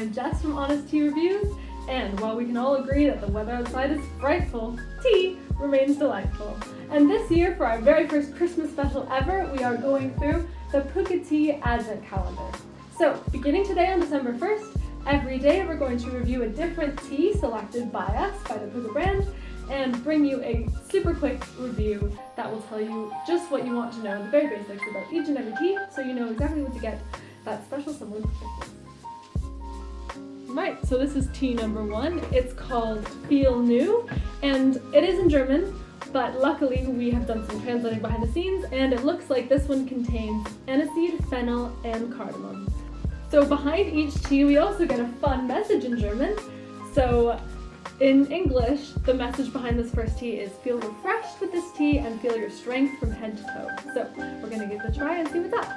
I'm Jess from HonesTea Reviews, and while we can all agree that the weather outside is frightful, tea remains delightful. And this year, for our very first Christmas special ever, we are going through the Pukka Tea Advent Calendar. So, beginning today on December 1st, every day we're going to review a different tea selected by us, by the Pukka brand, and bring you a super quick review that will tell you just what you want to know, the very basics about each and every tea, so you know exactly what to get that special someone for Christmas. Right, so this is tea number 1. It's called Feel New, and it is in German, but luckily we have done some translating behind the scenes, and it looks like this one contains aniseed, fennel, and cardamom. So behind each tea we also get a fun message in German. So in English, the message behind this first tea is feel refreshed with this tea and feel your strength from head to toe. So we're going to give it a try and see what's up.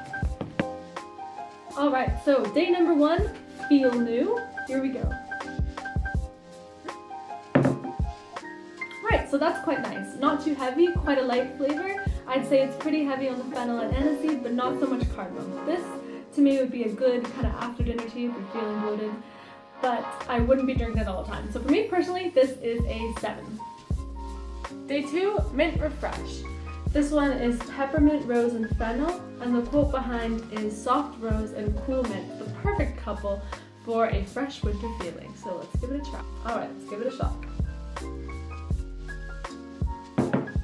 Alright, so day number 1, Feel New. Here we go. Right, so that's quite nice. Not too heavy, quite a light flavor. I'd say it's pretty heavy on the fennel and aniseed, but not so much cardamom. This, to me, would be a good kind of after dinner tea if you're feeling bloated, but I wouldn't be drinking it all the time. So for me personally, this is a 7. Day 2, Mint Refresh. This one is peppermint, rose, and fennel, and the quote behind is soft rose and cool mint, the perfect couple for a fresh winter feeling. So let's give it a try. Alright, let's give it a shot.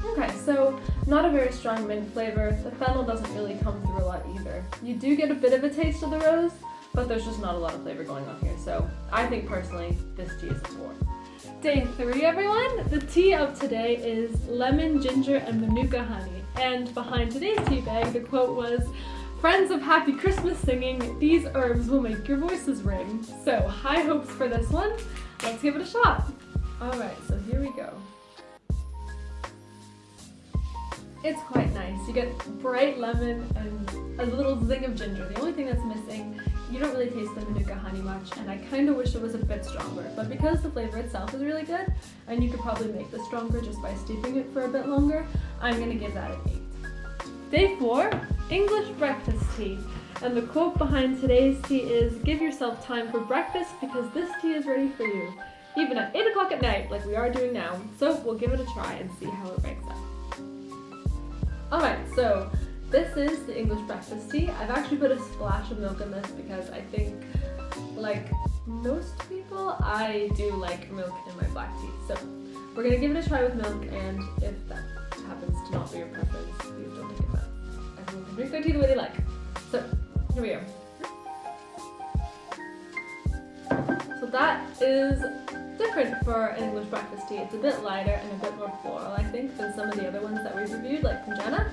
Okay, so not a very strong mint flavor. The fennel doesn't really come through a lot either. You do get a bit of a taste of the rose, but there's just not a lot of flavor going on here. So I think personally, this tea is a 4. Day 3, everyone! The tea of today is lemon, ginger, and Manuka honey. And behind today's tea bag, the quote was, "Friends of happy Christmas singing, these herbs will make your voices ring." So high hopes for this one. Let's give it a shot. Alright, so here we go. It's quite nice. You get bright lemon and a little zing of ginger. The only thing that's missing, you don't really taste the Manuka honey much, and I kind of wish it was a bit stronger, but because the flavor itself is really good, and you could probably make this stronger just by steeping it for a bit longer, I'm going to give that an 8. Day 4, English breakfast tea. And the quote behind today's tea is, "Give yourself time for breakfast because this tea is ready for you, even at 8 o'clock at night like we are doing now." So we'll give it a try and see how it ranks up. Alright, so this is the English breakfast tea. I've actually put a splash of milk in this because I think, like most people, I do like milk in my black tea. So we're going to give it a try with milk, and if that happens to not be your preference, please don't take offense. Everyone can drink their tea the way they like. So here we go. So that is different for an English breakfast tea. It's a bit lighter and a bit more floral, I think, than some of the other ones that we've reviewed, like from Jenna.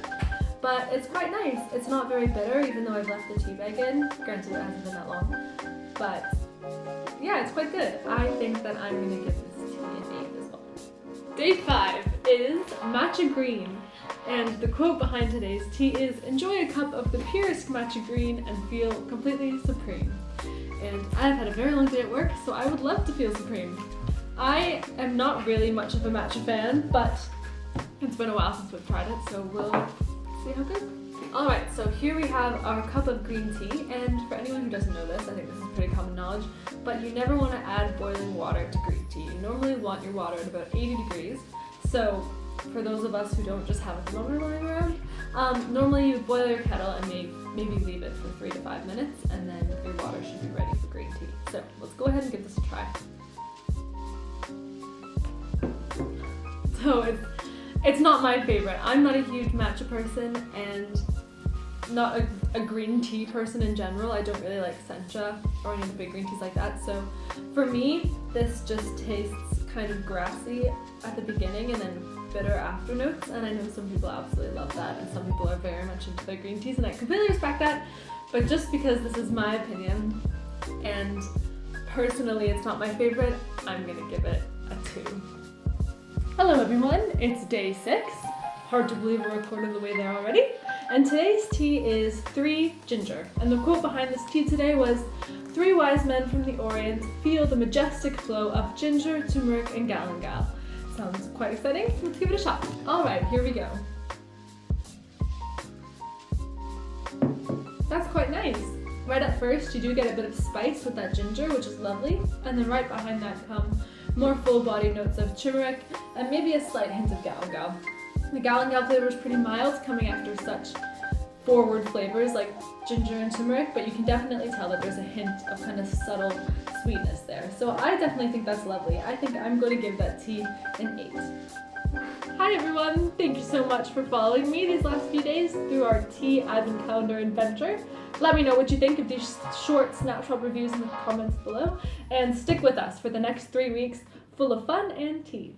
But it's quite nice. It's not very bitter, even though I've left the tea bag in. Granted, it hasn't been that long. But yeah, it's quite good. I think that I'm going to give this tea an 8 as well. Day 5 is Matcha Green. And the quote behind today's tea is, "Enjoy a cup of the purest Matcha Green and feel completely supreme." And I've had a very long day at work, so I would love to feel supreme. I am not really much of a matcha fan, but it's been a while since we've tried it, so we'll see how good. Alright, so here we have our cup of green tea, and for anyone who doesn't know this, I think this is pretty common knowledge, but you never want to add boiling water to green tea. You normally want your water at about 80 degrees, so for those of us who don't just have a thermometer lying around, normally you boil your kettle and maybe leave it for 3 to 5 minutes, and then your water should be ready for green tea. So let's go ahead and give this a try. So it's not my favorite. I'm not a huge matcha person and not a green tea person in general. I don't really like sencha or any of the big green teas like that. So for me, this just tastes kind of grassy at the beginning and then bitter after notes, and I know some people absolutely love that, and some people are very much into their green teas, and I completely respect that, but just because this is my opinion, and personally it's not my favorite, I'm gonna give it a 2. Hello everyone, it's day 6. Hard to believe we're recording the way there already. And today's tea is 3 ginger. And the quote behind this tea today was, "3 wise men from the Orient feel the majestic flow of ginger, turmeric, and galangal." Sounds quite exciting. Let's give it a shot. Alright, here we go. That's quite nice. Right at first, you do get a bit of spice with that ginger, which is lovely, and then right behind that come more full-bodied notes of turmeric and maybe a slight hint of galangal. The galangal flavor is pretty mild, coming after such forward flavors like ginger and turmeric, but you can definitely tell that there's a hint of kind of subtle sweetness there. So I definitely think that's lovely. I think I'm going to give that tea an 8. Hi everyone! Thank you so much for following me these last few days through our Tea Advent Calendar adventure. Let me know what you think of these short snapshot reviews in the comments below, and stick with us for the next 3 weeks full of fun and tea.